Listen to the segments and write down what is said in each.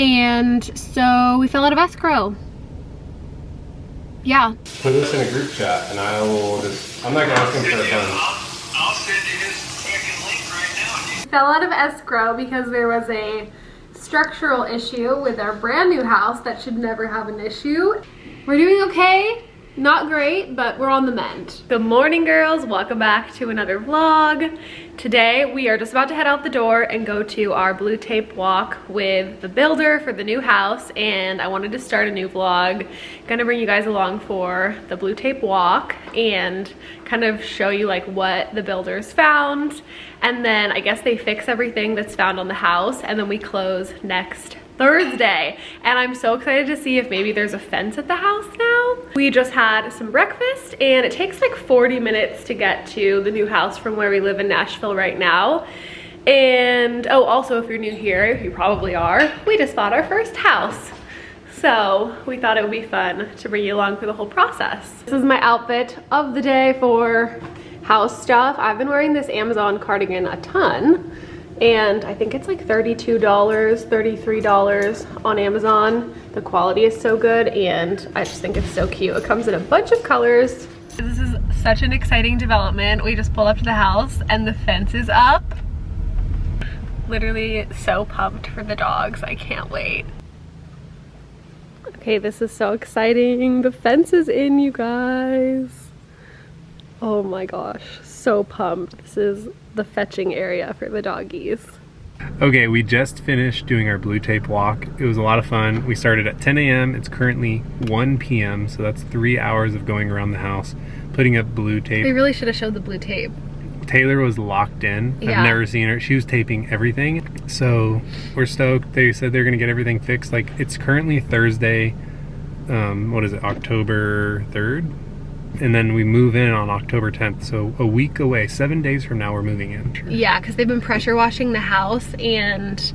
And so we fell out of escrow. Yeah. Put this in a group chat and I will just, I'm not gonna ask him for a phone. I'll send you his freaking link right now. Fell out of escrow because there was a structural issue with our brand new house that should never have an issue. We're doing okay. Not great, but we're on the mend. Good morning, girls. Welcome back to another vlog. Today, we are just about to head out the door and go to our blue tape walk with the builder for the new house. And I wanted to start a new vlog. Gonna bring you guys along for the blue tape walk and kind of show you like what the builders found. And then I guess they fix everything that's found on the house, and then we close next Thursday. And I'm so excited to see if maybe there's a fence at the house now. We just had some breakfast and it takes like 40 minutes to get to the new house from where we live in Nashville right now. And oh, also if you're new here, you probably are, we just bought our first house. So we thought it would be fun to bring you along for the whole process. This is my outfit of the day for house stuff. I've been wearing this Amazon cardigan a ton. And I think it's like $32, $33 on Amazon. The quality is so good and I just think it's so cute. It comes in a bunch of colors. This is such an exciting development. We just pulled up to the house and the fence is up. Literally so pumped for the dogs. I can't wait. Okay, this is so exciting. The fence is in, you guys. Oh my gosh, so pumped. This is the fetching area for the doggies. Okay, we just finished doing our blue tape walk. It was a lot of fun. We started at 10 a.m. It's currently 1 p.m. So that's 3 hours of going around the house, putting up blue tape. We really should have showed the blue tape. Taylor was locked in. Yeah. I've never seen her. She was taping everything. So we're stoked. They said they're gonna get everything fixed. Like, it's currently Thursday, what is it, October 3rd? And then we move in on October 10th, so a week away, 7 days from now we're moving in. Yeah, because they've been pressure washing the house and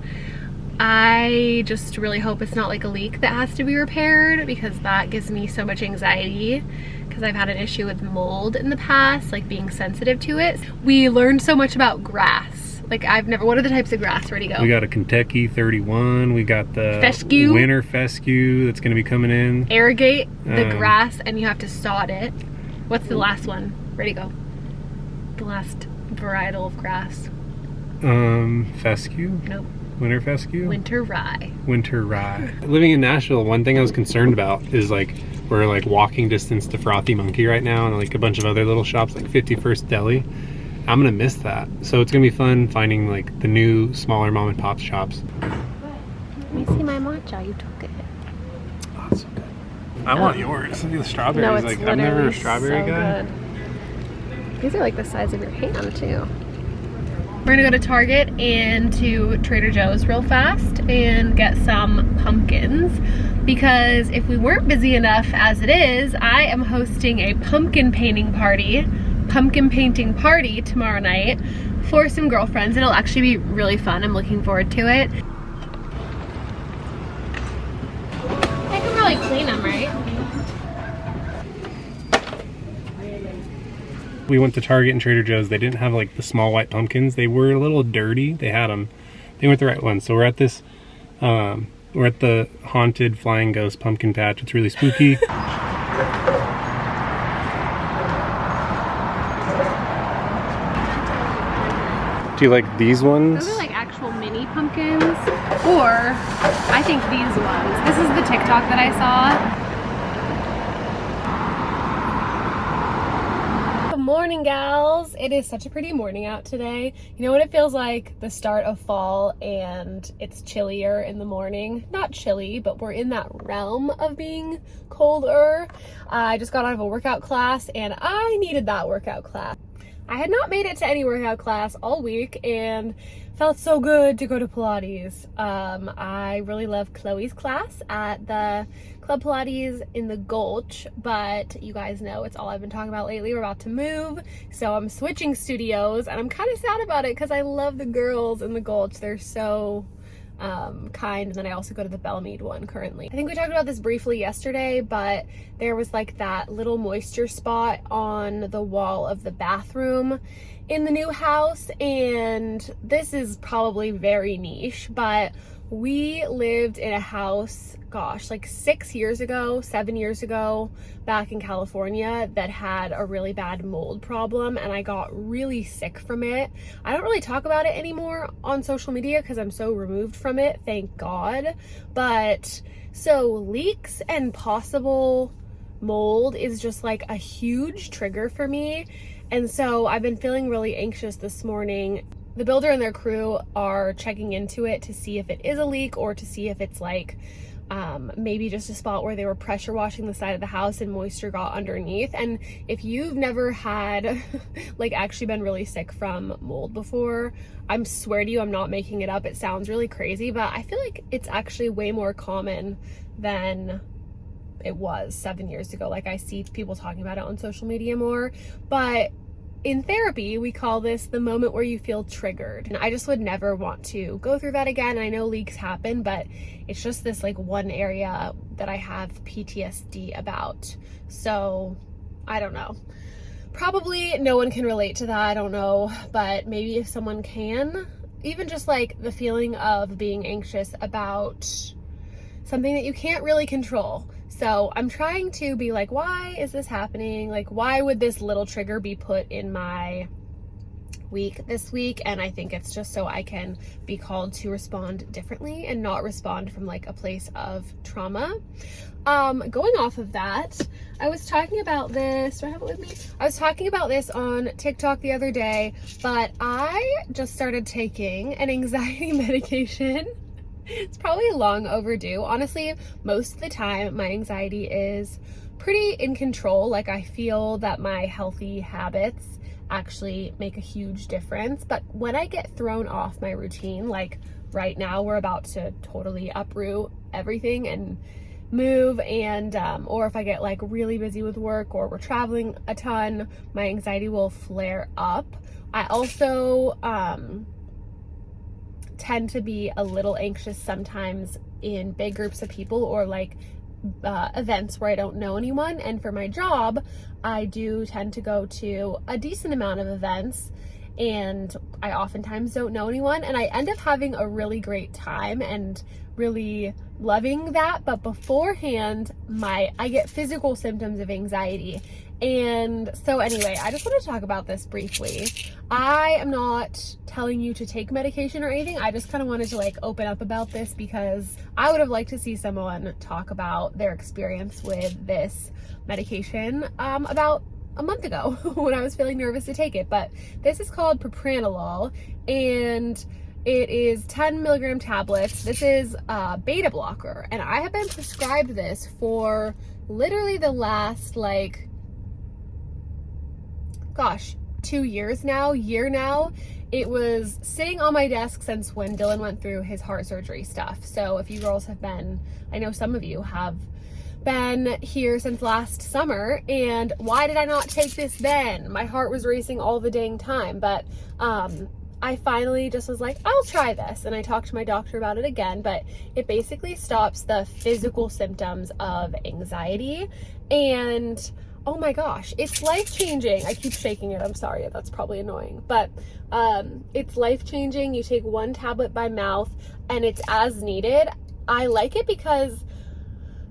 I just really hope it's not like a leak that has to be repaired, because that gives me so much anxiety because I've had an issue with mold in the past, like being sensitive to it. We learned so much about grass. Like what are the types of grass? Where'd you go? We got a Kentucky 31, we got the fescue. Winter fescue that's gonna be coming in. Irrigate the grass and you have to sod it. What's the last one? Where'd you go? The last varietal of grass. Fescue? Nope. Winter fescue? Winter rye. Winter rye. Living in Nashville, one thing I was concerned about is like, we're like walking distance to Frothy Monkey right now and like a bunch of other little shops like 51st Deli. I'm gonna miss that. So it's gonna be fun finding like the new smaller mom and pop shops. Let me see my matcha, you took it. Oh, it's so good. I want yours. Look at the strawberries. No, it's like, I'm never a strawberry so guy. Good. These are like the size of your hand too. We're gonna go to Target and to Trader Joe's real fast and get some pumpkins, because if we weren't busy enough as it is, I am hosting a pumpkin painting party tomorrow night for some girlfriends. It'll actually be really fun. I'm looking forward to it. I can really clean them, right? We went to Target and Trader Joe's. They didn't have like the small white pumpkins. They were a little dirty. They had them. They weren't the right ones. So we're at this, we're at the haunted flying ghost pumpkin patch. It's really spooky. Do you like these ones? Those are like actual mini pumpkins, or I think these ones. This is the TikTok that I saw. Good morning, gals. It is such a pretty morning out today. You know what it feels like? The start of fall and it's chillier in the morning. Not chilly, but we're in that realm of being colder. I just got out of a workout class and I needed that workout class. I had not made it to any workout class all week and felt so good to go to Pilates. I really love Chloe's class at the Club Pilates in the Gulch, but you guys know it's all I've been talking about lately. We're about to move, so I'm switching studios and I'm kind of sad about it because I love the girls in the Gulch. They're so kind. And then I also go to the Belmead one currently. I think we talked about this briefly yesterday, but there was like that little moisture spot on the wall of the bathroom in the new house, and this is probably very niche, but We lived in a house, gosh, like 7 years ago, back in California, that had a really bad mold problem, and I got really sick from it. I don't really talk about it anymore on social media because I'm so removed from it, thank God. But so leaks and possible mold is just like a huge trigger for me. And so I've been feeling really anxious this morning. The builder and their crew are checking into it to see if it is a leak or to see if it's like maybe just a spot where they were pressure washing the side of the house and moisture got underneath. And if you've never had like actually been really sick from mold before, I swear to you, I'm not making it up. It sounds really crazy, but I feel like it's actually way more common than it was 7 years ago. Like, I see people talking about it on social media more, but in therapy, we call this the moment where you feel triggered. And I just would never want to go through that again. I know leaks happen, but it's just this like one area that I have PTSD about. So I don't know. Probably no one can relate to that, I don't know, but maybe if someone can, even just like the feeling of being anxious about something that you can't really control. So I'm trying to be like, why is this happening? Like, why would this little trigger be put in my week this week? And I think it's just so I can be called to respond differently and not respond from like a place of trauma. Going off of that, I was talking about this, do I have it with me? I was talking about this on TikTok the other day, but I just started taking an anxiety medication. It's probably long overdue. Honestly, most of the time my anxiety is pretty in control. Like, I feel that my healthy habits actually make a huge difference. But when I get thrown off my routine, like right now we're about to totally uproot everything and move, and or if I get like really busy with work or we're traveling a ton, my anxiety will flare up. I also tend to be a little anxious sometimes in big groups of people or like events where I don't know anyone. And for my job, I do tend to go to a decent amount of events and I oftentimes don't know anyone, and I end up having a really great time and really loving that. But beforehand, I get physical symptoms of anxiety. And so anyway, I just want to talk about this briefly. I am not telling you to take medication or anything. I just kind of wanted to like open up about this because I would have liked to see someone talk about their experience with this medication about a month ago when I was feeling nervous to take it. But this is called propranolol, and it is 10 milligram tablets. This is a beta blocker, and I have been prescribed this for literally the last like, gosh, 2 years now, year now. It was sitting on my desk since when Dylan went through his heart surgery stuff. So if you girls have been, I know some of you have been here since last summer, and why did I not take this then? My heart was racing all the dang time. But I finally just was like, I'll try this, and I talked to my doctor about it again. But it basically stops the physical symptoms of anxiety, and oh my gosh, it's life-changing. I keep shaking it, I'm sorry, that's probably annoying, but it's life-changing. You take one tablet by mouth and it's as needed. I like it because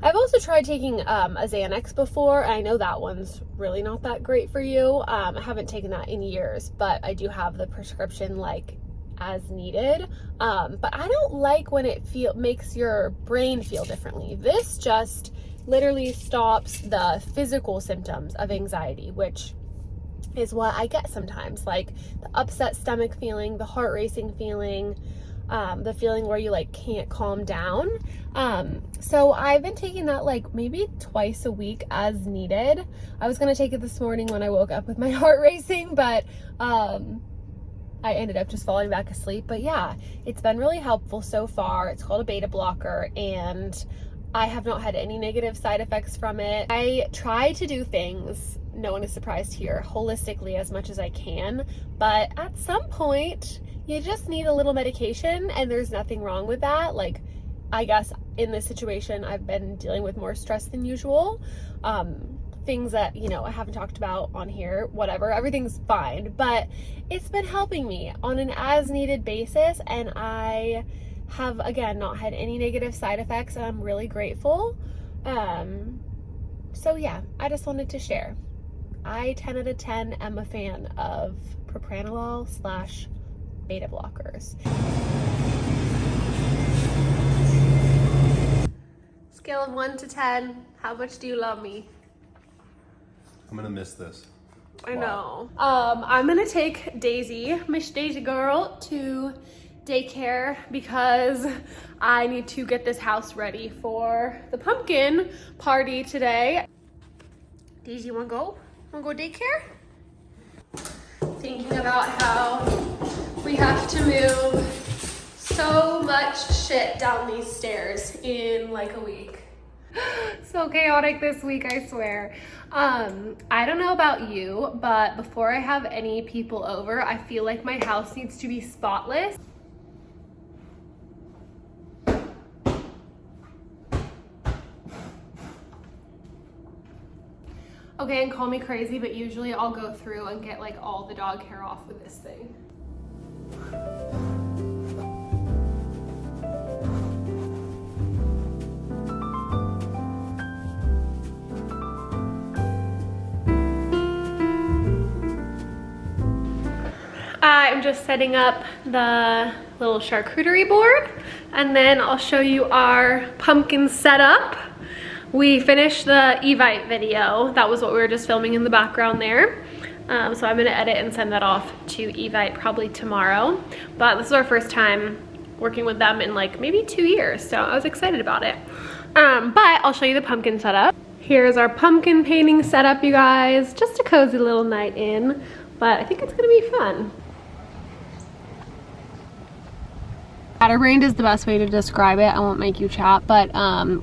I've also tried taking a Xanax before, and I know that one's really not that great for you. I haven't taken that in years, but I do have the prescription like as needed. But I don't like when it makes your brain feel differently. This just literally stops the physical symptoms of anxiety, which is what I get sometimes, like the upset stomach feeling, the heart racing feeling, the feeling where you like can't calm down. So I've been taking that like maybe twice a week as needed. I was gonna take it this morning when I woke up with my heart racing, but I ended up just falling back asleep. But yeah, it's been really helpful so far. It's called a beta blocker, and I have not had any negative side effects from it. I try to do things, no one is surprised here, holistically as much as I can, but at some point you just need a little medication, and there's nothing wrong with that. Like, I guess in this situation I've been dealing with more stress than usual. Things that, you know, I haven't talked about on here, whatever, everything's fine, but it's been helping me on an as needed basis, and I have, again, not had any negative side effects, and I'm really grateful. So yeah, I just wanted to share. I 10 out of 10 am a fan of propranolol / beta blockers. Scale of 1 to 10, how much do you love me? I'm gonna miss this. I know. I'm gonna take Daisy, Miss Daisy girl, to daycare because I need to get this house ready for the pumpkin party today. Daisy, wanna go? Wanna go daycare? Thinking about how we have to move so much shit down these stairs in like a week. So chaotic this week, I swear. I don't know about you, but before I have any people over, I feel like my house needs to be spotless. Okay, and call me crazy, but usually I'll go through and get like all the dog hair off with this thing. I'm just setting up the little charcuterie board, and then I'll show you our pumpkin setup. We finished the Evite video. That was what we were just filming in the background there. So I'm gonna edit and send that off to Evite probably tomorrow. But this is our first time working with them in like maybe 2 years, so I was excited about it. But I'll show you the pumpkin setup. Here's our pumpkin painting setup, you guys. Just a cozy little night in, but I think it's gonna be fun. Scatterbrained is the best way to describe it. I won't make you chat, but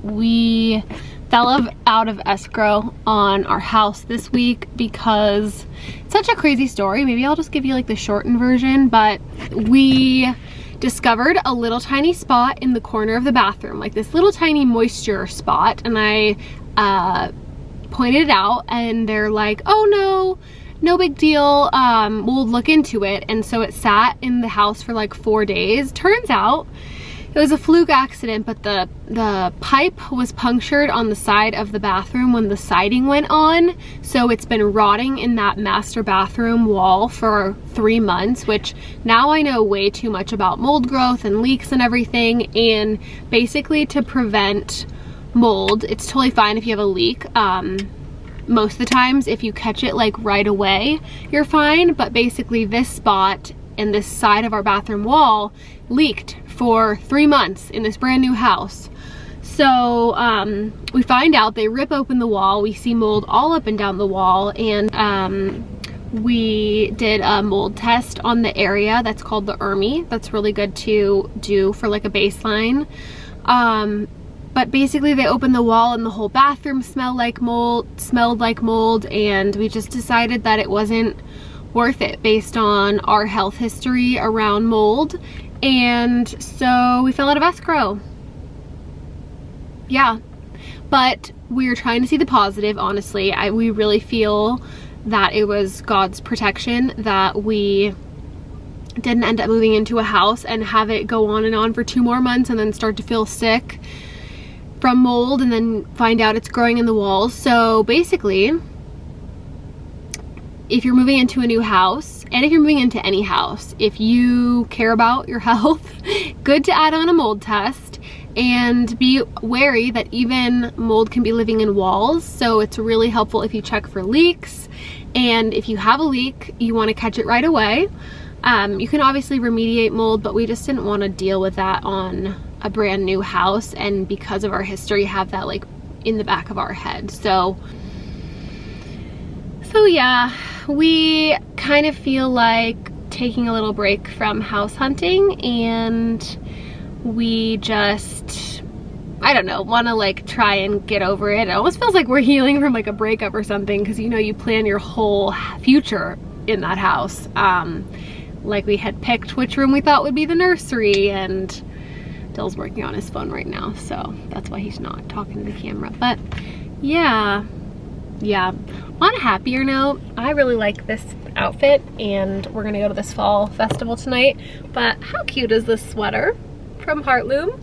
we fell out of escrow on our house this week because it's such a crazy story. Maybe I'll just give you like the shortened version, but we discovered a little tiny spot in the corner of the bathroom, like this little tiny moisture spot, and I pointed it out, and they're like, oh no big deal, we'll look into it. And so it sat in the house for like 4 days. Turns out it was a fluke accident, but the pipe was punctured on the side of the bathroom when the siding went on. So it's been rotting in that master bathroom wall for 3 months, which now I know way too much about mold growth and leaks and everything. And basically, to prevent mold, it's totally fine if you have a leak. Most of the times, if you catch it like right away, you're fine. But basically, this spot and this side of our bathroom wall leaked for 3 months in this brand new house. So we find out, they rip open the wall, we see mold all up and down the wall, and we did a mold test on the area that's called the ERMI. That's really good to do for like a baseline. But basically, they opened the wall and the whole bathroom smelled like mold, and we just decided that it wasn't worth it based on our health history around mold. And so we fell out of escrow. Yeah, but we were trying to see the positive, honestly. We really feel that it was God's protection that we didn't end up moving into a house and have it go on and on for 2 more months and then start to feel sick from mold and then find out it's growing in the walls. So basically, if you're moving into a new house, and if you're moving into any house, if you care about your health, good to add on a mold test, and be wary that even mold can be living in walls. So it's really helpful if you check for leaks, and if you have a leak, you want to catch it right away. You can obviously remediate mold, but we just didn't want to deal with that on a brand new house, and because of our history, have that like in the back of our head. So yeah, we kind of feel like taking a little break from house hunting, and we just, I don't know, want to like try and get over it. It almost feels like we're healing from like a breakup or something, because you know, you plan your whole future in that house. Like we had picked which room we thought would be the nursery, and Dill's working on his phone right now, so that's why he's not talking to the camera. But yeah. On a happier note, I really like this outfit, and we're gonna go to this fall festival tonight. But how cute is this sweater? from Heartloom.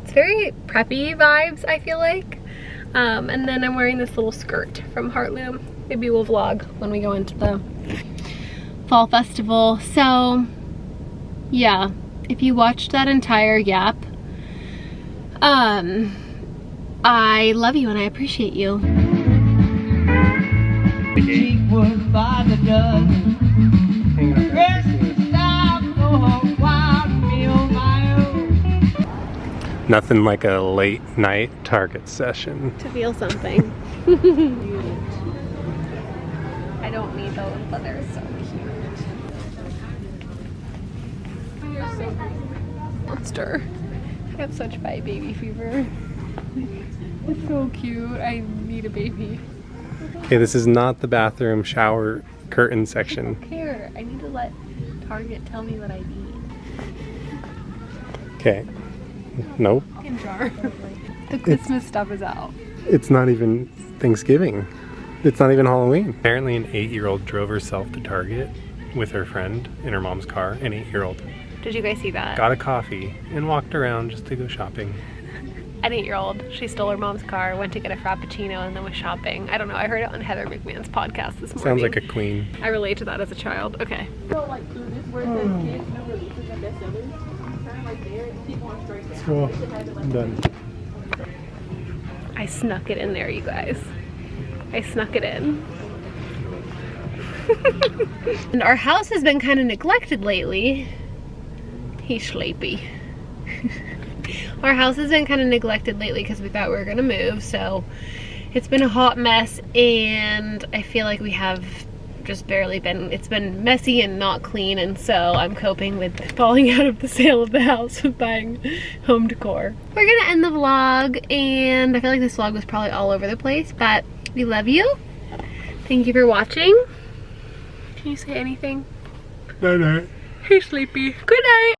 It's very preppy vibes, I feel like. And then I'm wearing this little skirt from Heartloom. Maybe we'll vlog when we go into the fall festival. So yeah, if you watched that entire Yap, I love you and I appreciate you. Nothing like a late night Target session. To feel something. I don't need those, but they're so cute. You're so cute. Monster. I have such bad baby fever. It's so cute. I need a baby. Okay, this is not the bathroom shower curtain section. I don't care. I need to let Target tell me what I need. Okay. Nope. In jar. The Christmas stuff is out. It's not even Thanksgiving. It's not even Halloween. Apparently an 8-year-old drove herself to Target with her friend in her mom's car, an 8-year-old. Did you guys see that? Got a coffee and walked around just to go shopping. An 8-year-old, she stole her mom's car, went to get a Frappuccino, and then was shopping. I don't know, I heard it on Heather McMahon's podcast this morning. Sounds like a queen. I relate to that as a child. Okay. Cool. I'm done. I snuck it in there, you guys. I snuck it in. And our house has been kind of neglected lately. He's sleepy. Our house has been kind of neglected lately because we thought we were gonna move, so it's been a hot mess, and I feel like we have just barely been, it's been messy and not clean, and so I'm coping with falling out of the sale of the house with buying home decor. We're gonna end the vlog, and I feel like this vlog was probably all over the place, but we love you. Thank you for watching. Can you say anything? No. He's sleepy. Good night.